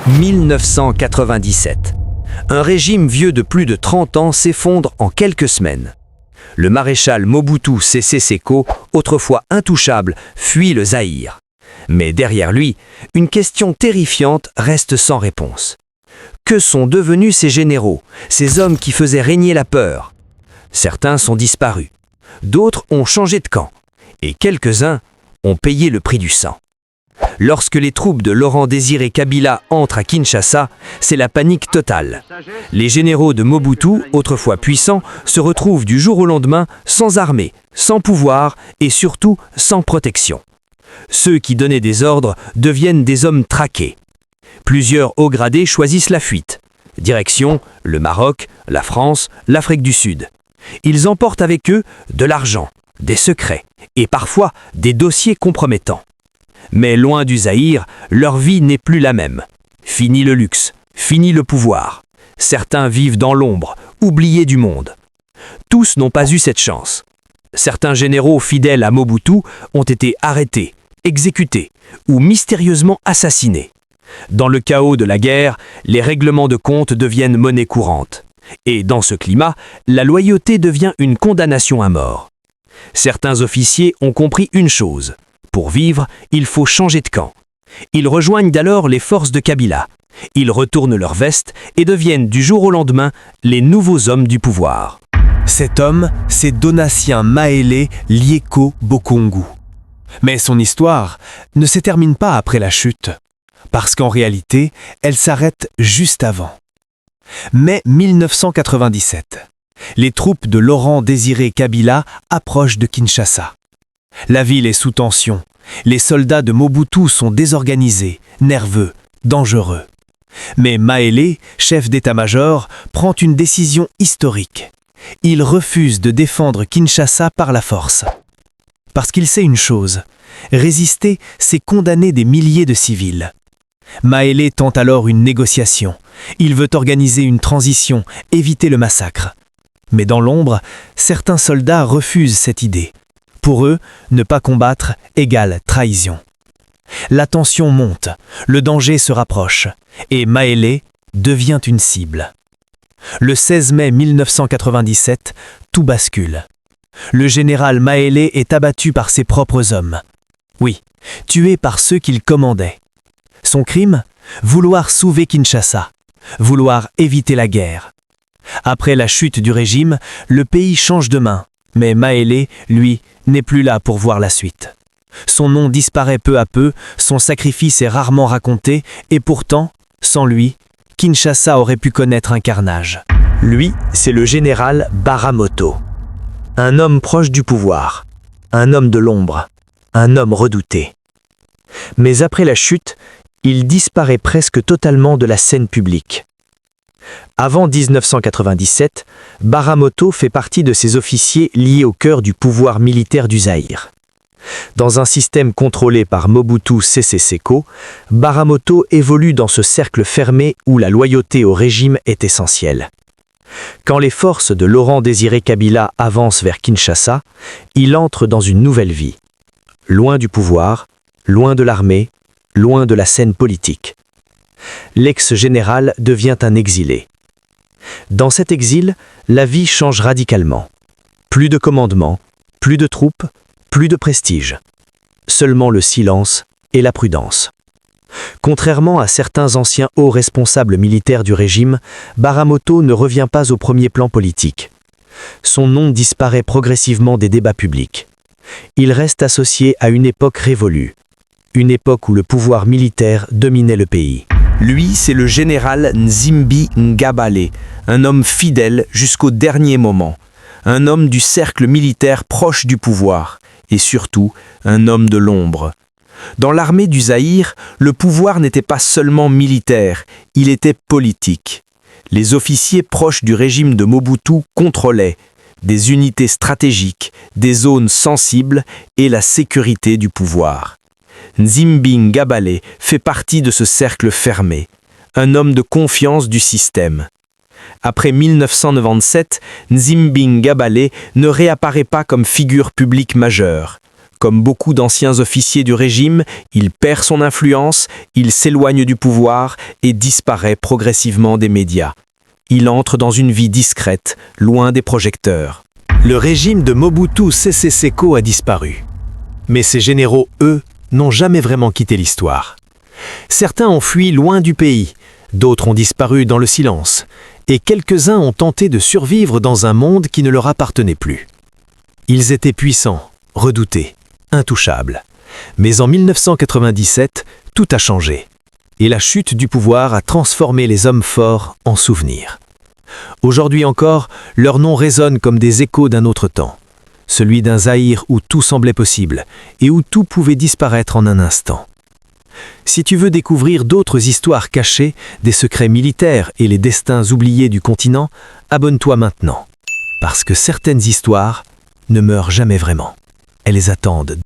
1997. Un régime vieux de plus de 30 ans s'effondre en quelques semaines. Le maréchal Mobutu Sese Seko, autrefois intouchable, fuit le Zaïre. Mais derrière lui, une question terrifiante reste sans réponse. Que sont devenus ces généraux, ces hommes qui faisaient régner la peur? Certains sont disparus, d'autres ont changé de camp, et quelques-uns ont payé le prix du sang. Lorsque les troupes de Laurent-Désiré Kabila entrent à Kinshasa, c'est la panique totale. Les généraux de Mobutu, autrefois puissants, se retrouvent du jour au lendemain sans armée, sans pouvoir et surtout sans protection. Ceux qui donnaient des ordres deviennent des hommes traqués. Plusieurs hauts gradés choisissent la fuite. Direction le Maroc, la France, l'Afrique du Sud. Ils emportent avec eux de l'argent, des secrets et parfois des dossiers compromettants. Mais loin du Zaïre, leur vie n'est plus la même. Fini le luxe, fini le pouvoir. Certains vivent dans l'ombre, oubliés du monde. Tous n'ont pas eu cette chance. Certains généraux fidèles à Mobutu ont été arrêtés, exécutés ou mystérieusement assassinés. Dans le chaos de la guerre, les règlements de compte deviennent monnaie courante. Et dans ce climat, la loyauté devient une condamnation à mort. Certains officiers ont compris une chose. Pour vivre, il faut changer de camp. Ils rejoignent alors les forces de Kabila. Ils retournent leur veste et deviennent du jour au lendemain les nouveaux hommes du pouvoir. Cet homme, c'est Donatien Maélé Lieko Bokongu. Mais son histoire ne se termine pas après la chute, parce qu'en réalité, elle s'arrête juste avant. Mai 1997. Les troupes de Laurent-Désiré Kabila approchent de Kinshasa. La ville est sous tension. Les soldats de Mobutu sont désorganisés, nerveux, dangereux. Mais Maélé, chef d'état-major, prend une décision historique. Il refuse de défendre Kinshasa par la force. Parce qu'il sait une chose, résister, c'est condamner des milliers de civils. Maélé tente alors une négociation. Il veut organiser une transition, éviter le massacre. Mais dans l'ombre, certains soldats refusent cette idée. Pour eux, ne pas combattre égale trahison. La tension monte, le danger se rapproche, et Maélé devient une cible. Le 16 mai 1997, tout bascule. Le général Maélé est abattu par ses propres hommes. Oui, tué par ceux qu'il commandait. Son crime? Vouloir sauver Kinshasa, vouloir éviter la guerre. Après la chute du régime, le pays change de main, mais Maélé, lui, n'est plus là pour voir la suite. Son nom disparaît peu à peu, son sacrifice est rarement raconté, et pourtant, sans lui, Kinshasa aurait pu connaître un carnage. Lui, c'est le général Baramoto. Un homme proche du pouvoir, un homme de l'ombre, un homme redouté. Mais après la chute, il disparaît presque totalement de la scène publique. Avant 1997, Baramoto fait partie de ces officiers liés au cœur du pouvoir militaire du Zaïre. Dans un système contrôlé par Mobutu Sese Seko, Baramoto évolue dans ce cercle fermé où la loyauté au régime est essentielle. Quand les forces de Laurent-Désiré Kabila avancent vers Kinshasa, il entre dans une nouvelle vie. Loin du pouvoir, loin de l'armée, loin de la scène politique. L'ex-général devient un exilé. Dans cet exil, la vie change radicalement. Plus de commandement, plus de troupes, plus de prestige. Seulement le silence et la prudence. Contrairement à certains anciens hauts responsables militaires du régime, Baramoto ne revient pas au premier plan politique. Son nom disparaît progressivement des débats publics. Il reste associé à une époque révolue. Une époque où le pouvoir militaire dominait le pays. Lui, c'est le général Nzimbi Ngabale, un homme fidèle jusqu'au dernier moment, un homme du cercle militaire proche du pouvoir, et surtout un homme de l'ombre. Dans l'armée du Zaïre, le pouvoir n'était pas seulement militaire, il était politique. Les officiers proches du régime de Mobutu contrôlaient des unités stratégiques, des zones sensibles et la sécurité du pouvoir. Nzimbi Ngabale fait partie de ce cercle fermé, un homme de confiance du système. Après 1997, Nzimbi Ngabale ne réapparaît pas comme figure publique majeure. Comme beaucoup d'anciens officiers du régime, il perd son influence, il s'éloigne du pouvoir et disparaît progressivement des médias. Il entre dans une vie discrète, loin des projecteurs. Le régime de Mobutu Sese Seko a disparu. Mais ses généraux, eux, n'ont jamais vraiment quitté l'histoire. Certains ont fui loin du pays, d'autres ont disparu dans le silence, et quelques-uns ont tenté de survivre dans un monde qui ne leur appartenait plus. Ils étaient puissants, redoutés, intouchables. Mais en 1997, tout a changé, et la chute du pouvoir a transformé les hommes forts en souvenirs. Aujourd'hui encore, leurs noms résonnent comme des échos d'un autre temps, celui d'un Zaïre où tout semblait possible et où tout pouvait disparaître en un instant. Si tu veux découvrir d'autres histoires cachées, des secrets militaires et les destins oubliés du continent, abonne-toi maintenant. Parce que certaines histoires ne meurent jamais vraiment. Elles attendent.